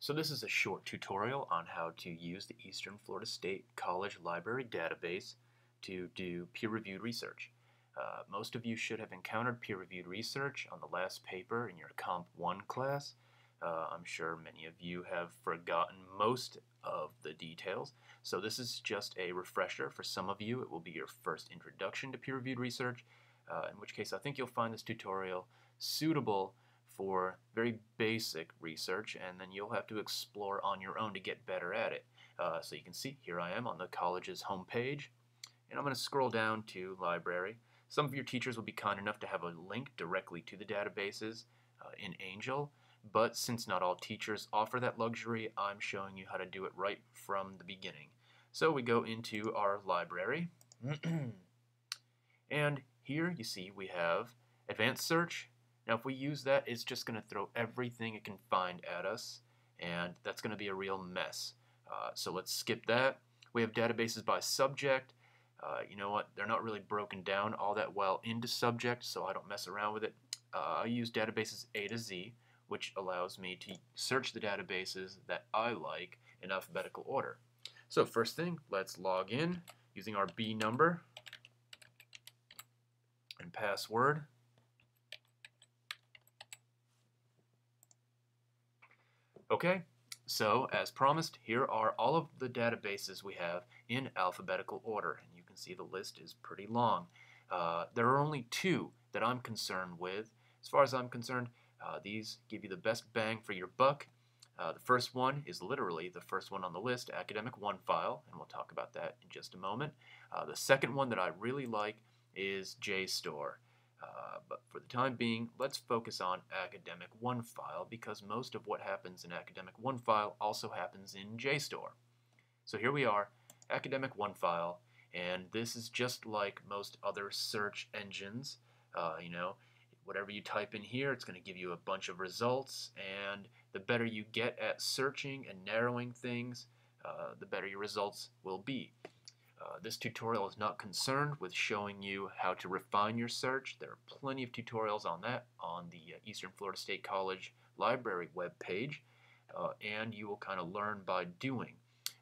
So this is a short tutorial on how to use the Eastern Florida State College Library database to do peer-reviewed research. Most of you should have encountered peer-reviewed research on the last paper in your Comp 1 class. I'm sure many of you have forgotten most of the details, so this is just a refresher. For some of you, it will be your first introduction to peer-reviewed research, in which case I think you'll find this tutorial suitable for very basic research, and then you'll have to explore on your own to get better at it. So you can see here I am on the college's homepage, and I'm going to scroll down to library. Some of your teachers will be kind enough to have a link directly to the databases in Angel, but since not all teachers offer that luxury, I'm showing you how to do it right from the beginning. So we go into our library, and here you see we have advanced search. Now if we use that, it's just going to throw everything it can find at us, and that's going to be a real mess. So let's skip that. We have databases by subject. You know what, they're not really broken down all that well into subject, so I don't mess around with it. I use databases A to Z, which allows me to search the databases that I like in alphabetical order. So first thing, let's log in using our B number and password. Okay, so as promised, here are all of the databases we have in alphabetical order, and you can see the list is pretty long. There are only two that I'm concerned with. As far as I'm concerned, these give you the best bang for your buck. The first one is literally the first one on the list, AcademicOneFile, and we'll talk about that in just a moment. The second one that I really like is JSTOR. But for the time being, let's focus on AcademicOneFile because most of what happens in AcademicOneFile also happens in JSTOR. So here we are, AcademicOneFile, and this is just like most other search engines. You know, whatever you type in here, it's going to give you a bunch of results, and the better you get at searching and narrowing things, the better your results will be. This tutorial is not concerned with showing you how to refine your search. There are plenty of tutorials on that on the Eastern Florida State College Library webpage, and you will kind of learn by doing.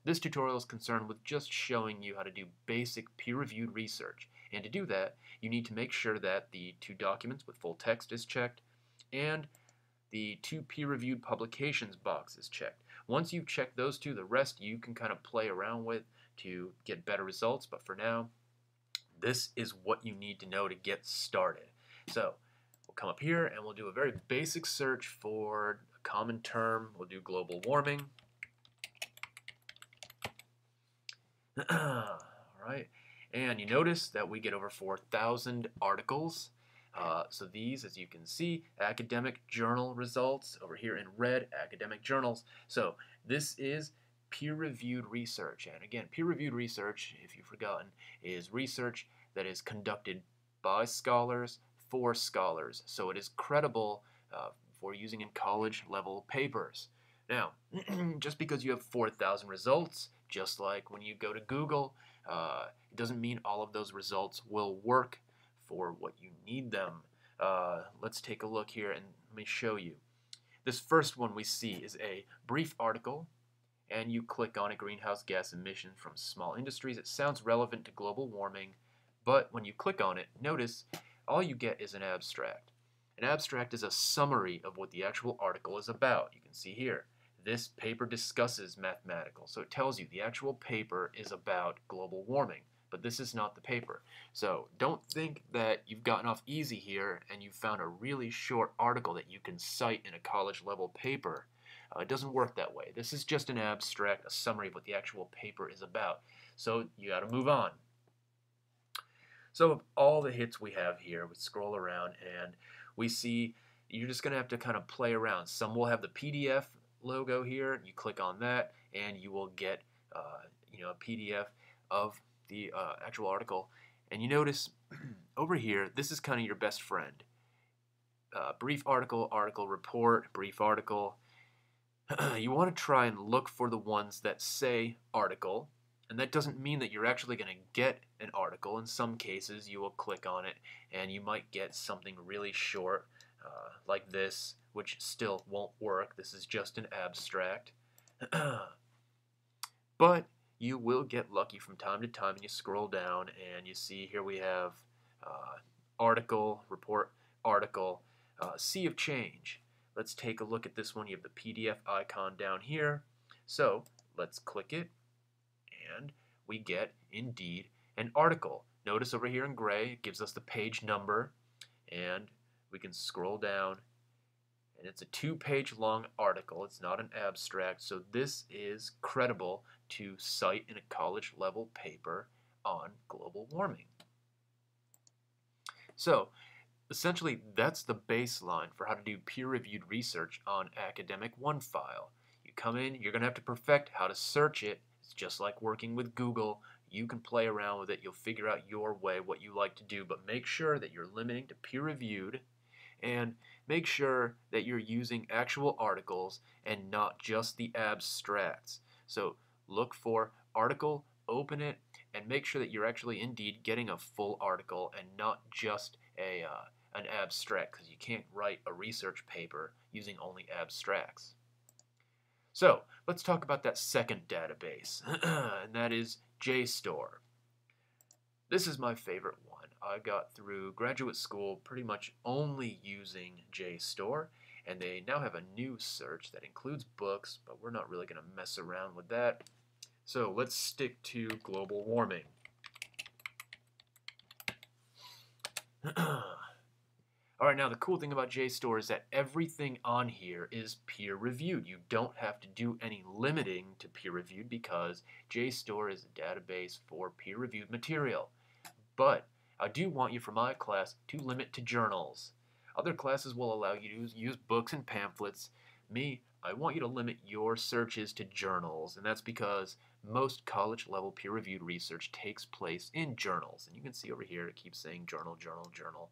This tutorial is concerned with just showing you how to do basic peer-reviewed research. And to do that, you need to make sure that the two documents with full text is checked and the two peer-reviewed publications box is checked. Once you've checked those two, the rest you can kind of play around with to get better results, but for now, this is what you need to know to get started. So we'll come up here and we'll do a very basic search for a common term. We'll do global warming. All right, and you notice that we get over 4,000 articles. So these, as you can see, academic journal results over here in red, academic journals. So this is peer-reviewed research, and again, peer-reviewed research, if you've forgotten, is research that is conducted by scholars for scholars, so it is credible for using in college level papers. Now, just because you have 4,000 results, just like when you go to Google, it doesn't mean all of those results will work for what you need them. Let's take a look here and let me show you. This first one we see is a brief article, and you click on it, greenhouse gas emissions from small industries. It sounds relevant to global warming, but when you click on it, notice all you get is an abstract. An abstract is a summary of what the actual article is about. You can see here, this paper discusses mathematical, so it tells you the actual paper is about global warming, but this is not the paper. So don't think that you've gotten off easy here and you've found a really short article that you can cite in a college level paper. It doesn't work that way. This is just an abstract, a summary of what the actual paper is about. So you got to move on. So of all the hits we have here, we scroll around and we see you're just going to have to kind of play around. Some will have the PDF logo here. You click on that and you will get you know, a PDF of the actual article. And you notice over here, this is kind of your best friend. Brief article, article report, brief article. You want to try and look for the ones that say article, and that doesn't mean that you're actually going to get an article. In some cases you will click on it and you might get something really short like this, which still won't work. This is just an abstract. But you will get lucky from time to time, and you scroll down and you see here we have article, report, article, sea of change. Let's take a look at this one. You have the PDF icon down here. So let's click it, and we get indeed an article. Notice over here in gray, it gives us the page number, and we can scroll down, and it's a 2-page long article. It's not an abstract, so this is credible to cite in a college level paper on global warming. So essentially that's the baseline for how to do peer-reviewed research on Academic OneFile. You come in, you're going to have to perfect how to search it. It's just like working with Google. You can play around with it. You'll figure out your way, what you like to do, but make sure that you're limiting to peer-reviewed, and make sure that you're using actual articles and not just the abstracts. So look for article, open it, and make sure that you're actually indeed getting a full article and not just an abstract, because you can't write a research paper using only abstracts. So let's talk about that second database, and that is JSTOR. This is my favorite one. I got through graduate school pretty much only using JSTOR, and they now have a new search that includes books, but we're not really going to mess around with that. So let's stick to global warming. All right, now the cool thing about JSTOR is that everything on here is peer-reviewed. You don't have to do any limiting to peer-reviewed because JSTOR is a database for peer-reviewed material. But I do want you for my class to limit to journals. Other classes will allow you to use books and pamphlets. Me, I want you to limit your searches to journals, and that's because most college-level peer-reviewed research takes place in journals. And you can see over here it keeps saying journal, journal, journal.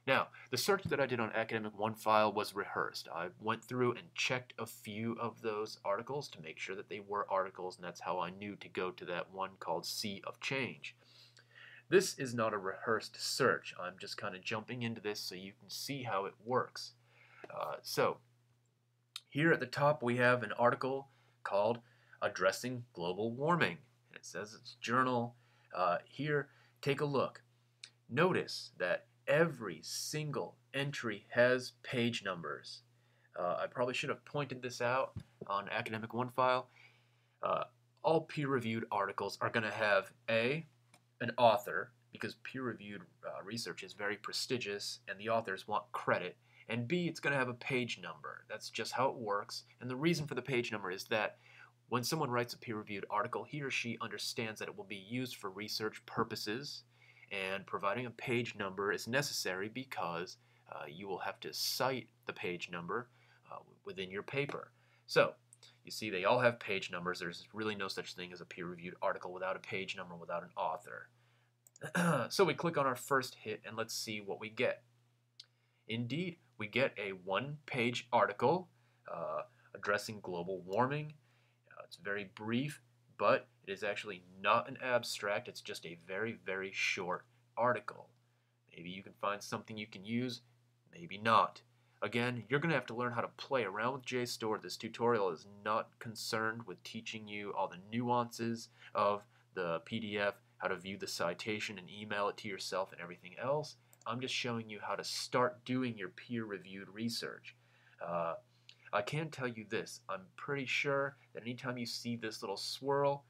Now, the search that I did on Academic OneFile was rehearsed. I went through and checked a few of those articles to make sure that they were articles, and that's how I knew to go to that one called Sea of Change. This is not a rehearsed search. I'm just kind of jumping into this so you can see how it works. So, here at the top we have an article called Addressing Global Warming. And it says it's journal. Here, take a look. Notice that every single entry has page numbers. I probably should have pointed this out on Academic OneFile. All peer-reviewed articles are going to have an author, because peer-reviewed research is very prestigious and the authors want credit, and B, it's going to have a page number. That's just how it works, and the reason for the page number is that when someone writes a peer-reviewed article, he or she understands that it will be used for research purposes, and providing a page number is necessary because you will have to cite the page number within your paper. So, you see they all have page numbers. There's really no such thing as a peer-reviewed article without a page number, without an author. So we click on our first hit and let's see what we get. Indeed, we get a 1-page article addressing global warming. It's very brief, but it is actually not an abstract. It's just a very, very short article. Maybe you can find something you can use, maybe not. Again, you're going to have to learn how to play around with JSTOR. This tutorial is not concerned with teaching you all the nuances of the PDF, how to view the citation and email it to yourself and everything else. I'm just showing you how to start doing your peer-reviewed research. I can tell you this, I'm pretty sure that anytime you see this little swirl,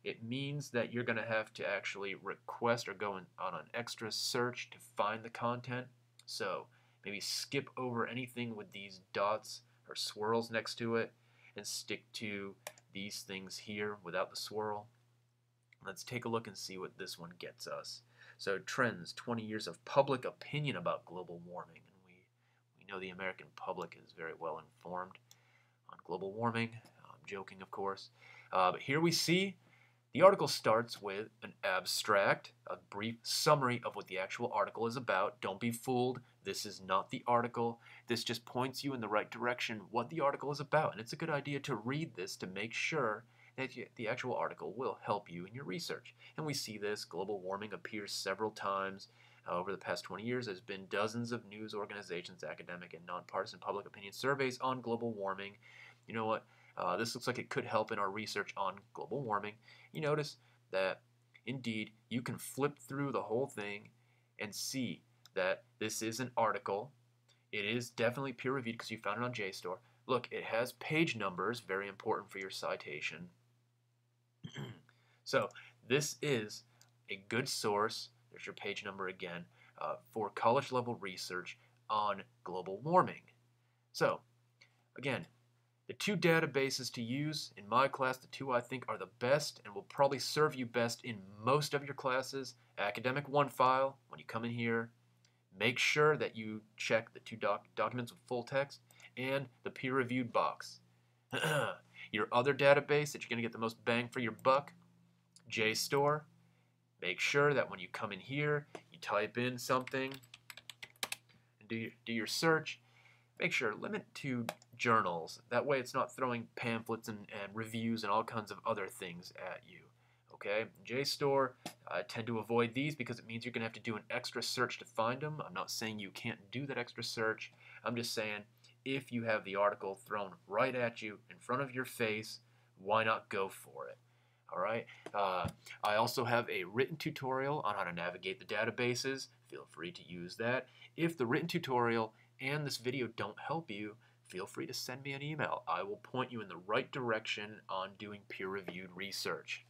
it means that you're going to have to actually request or go on an extra search to find the content. So maybe skip over anything with these dots or swirls next to it and stick to these things here without the swirl. Let's take a look and see what this one gets us. So trends, 20 years of public opinion about global warming. And we know the American public is very well informed on global warming. I'm joking, of course. But here we see the article starts with an abstract, a brief summary of what the actual article is about. Don't be fooled. This is not the article. This just points you in the right direction what the article is about. And it's a good idea to read this to make sure that the actual article will help you in your research. And we see this. Global warming appears several times. over the past 20 years, there's been dozens of news organizations, academic and nonpartisan public opinion surveys on global warming. You know what? This looks like it could help in our research on global warming. You notice that, indeed, you can flip through the whole thing and see that this is an article. It is definitely peer-reviewed because you found it on JSTOR. Look, it has page numbers, very important for your citation. So this is a good source, there's your page number again, for college-level research on global warming. So, again, the two databases to use in my class, the two I think are the best and will probably serve you best in most of your classes, Academic OneFile, when you come in here, make sure that you check the two documents with full text, and the peer-reviewed box. Your other database that you're going to get the most bang for your buck, JSTOR. Make sure that when you come in here, you type in something and do your search. Make sure limit to journals. That way it's not throwing pamphlets and reviews and all kinds of other things at you. Okay, JSTOR, I tend to avoid these because it means you're going to have to do an extra search to find them. I'm not saying you can't do that extra search. I'm just saying if you have the article thrown right at you in front of your face, why not go for it? All right. I also have a written tutorial on how to navigate the databases. Feel free to use that. If the written tutorial and this video don't help you, feel free to send me an email. I will point you in the right direction on doing peer-reviewed research.